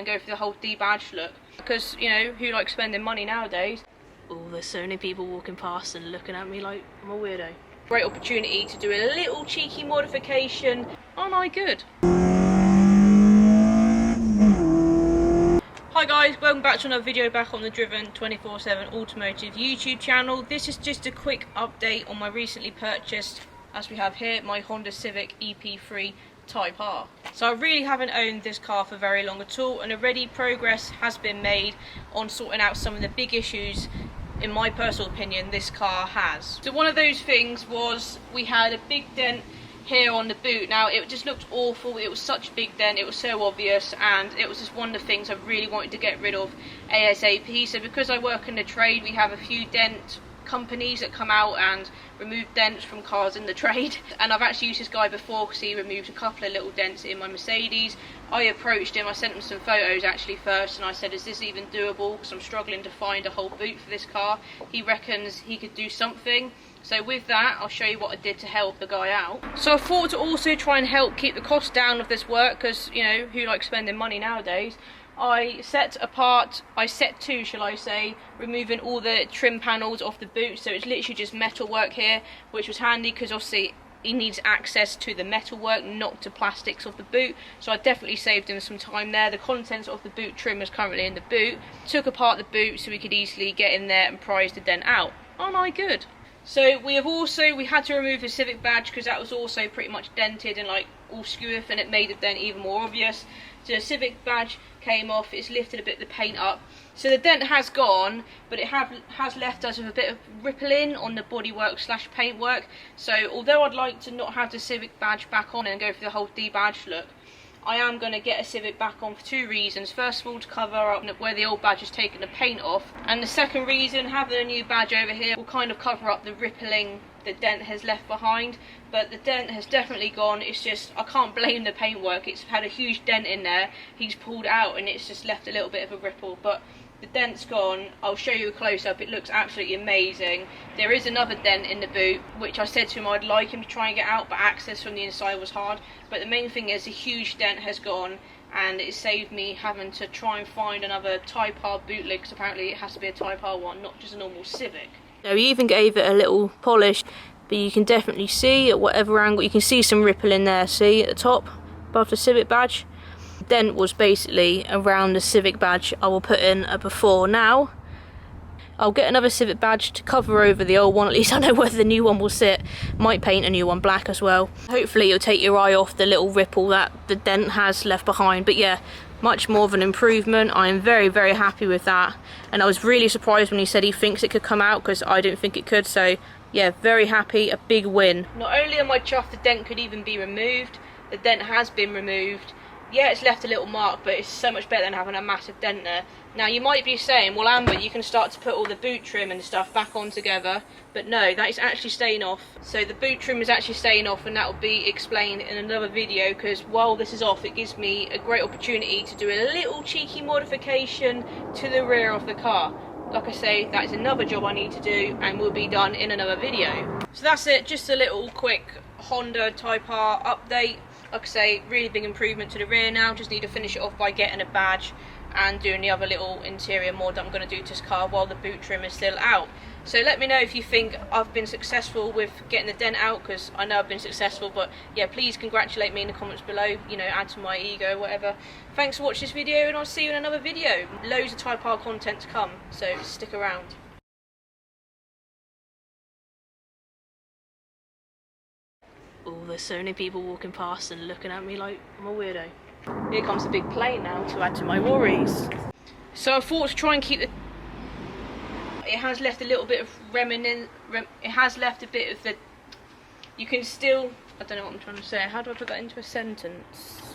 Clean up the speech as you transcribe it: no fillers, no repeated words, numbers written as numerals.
and go for the whole debadged look, because, you know, who likes spending money nowadays? Oh, there's so many people walking past and looking at me like I'm a weirdo. Great opportunity to do a little cheeky modification on my good. Hi guys, welcome back to another video back on the Driven 24/7 Automotive YouTube channel. This is just a quick update on my recently purchased, as we have here, my Honda Civic EP3 Type R. So I really haven't owned this car for very long at all, and already progress has been made on sorting out some of the big issues, in my personal opinion, this car has. So one of those things was we had a big dent here on the boot. Now it just looked awful, it was such a big dent, it was so obvious, and it was just one of the things I really wanted to get rid of ASAP. So because I work in the trade, we have a few dent companies that come out and remove dents from cars in the trade, and I've actually used this guy before because he removed a couple of little dents in my Mercedes. I approached him, I sent him some photos actually first, and I said, is this even doable, because I'm struggling to find a whole boot for this car. He reckons he could do something. So with that, I'll show you what I did to help the guy out. So I thought to also try and help keep the cost down of this work, because, you know, who likes spending money nowadays? I set to, shall I say, removing all the trim panels off the boot, so it's literally just metal work here, which was handy because obviously he needs access to the metal work, not to plastics of the boot, so I definitely saved him some time there. The contents of the boot trim is currently in the boot. Took apart the boot so we could easily get in there and prise the dent out. Aren't I good? So we had to remove the Civic badge because that was also pretty much dented and like all skewiff, and it made the dent even more obvious. So the Civic badge came off, it's lifted a bit the paint up. So the dent has gone, but it has left us with a bit of rippling on the bodywork / paintwork. So although I'd like to not have the Civic badge back on and go for the whole debadged look, I am going to get a Civic back on for two reasons. First of all, to cover up where the old badge has taken the paint off, and the second reason, having a new badge over here will kind of cover up the rippling the dent has left behind. But the dent has definitely gone. It's just, I can't blame the paintwork, it's had a huge dent in there, he's pulled out and it's just left a little bit of a ripple, but the dent's gone. I'll show you a close-up, it looks absolutely amazing. There is another dent in the boot, which I said to him I'd like him to try and get out, but access from the inside was hard. But the main thing is, a huge dent has gone, and it saved me having to try and find another Type R bootleg, because apparently it has to be a Type R one, not just a normal Civic. So we even gave it a little polish, but you can definitely see at whatever angle, you can see some ripple in there, see at the top, above the Civic badge. Dent was basically around the Civic badge. I will put in a before now. I'll get another Civic badge to cover over the old one, at least I know where the new one will sit. Might paint a new one black as well. Hopefully it'll take your eye off the little ripple that the dent has left behind. But yeah, much more of an improvement. I am very, very happy with that, and I was really surprised when he said he thinks it could come out, because I don't think it could. So yeah, very happy, a big win. Not only am I chuffed the dent could even be removed, the dent has been removed. Yeah, it's left a little mark, but it's so much better than having a massive dent there. Now you might be saying, well Amber, you can start to put all the boot trim and stuff back on together, but no, that is actually staying off. So the boot trim is actually staying off, and that will be explained in another video, because while this is off, it gives me a great opportunity to do a little cheeky modification to the rear of the car. Like I say, that is another job I need to do, and will be done in another video. So that's it, just a little quick Honda Type R update. Like I say, really big improvement to the rear now. Just need to finish it off by getting a badge and doing the other little interior mod that I'm going to do to this car while the boot trim is still out. So let me know if you think I've been successful with getting the dent out, because I know I've been successful. But yeah, please congratulate me in the comments below, you know, add to my ego, whatever. Thanks for watching this video, and I'll see you in another video. Loads of Type R content to come, so stick around. Oh, there's so many people walking past and looking at me like I'm a weirdo. Here comes the big plane now to add to my worries. So I thought to try and keep the... It has left a little bit of it has left a bit of the... You can still... I don't know what I'm trying to say. How do I put that into a sentence?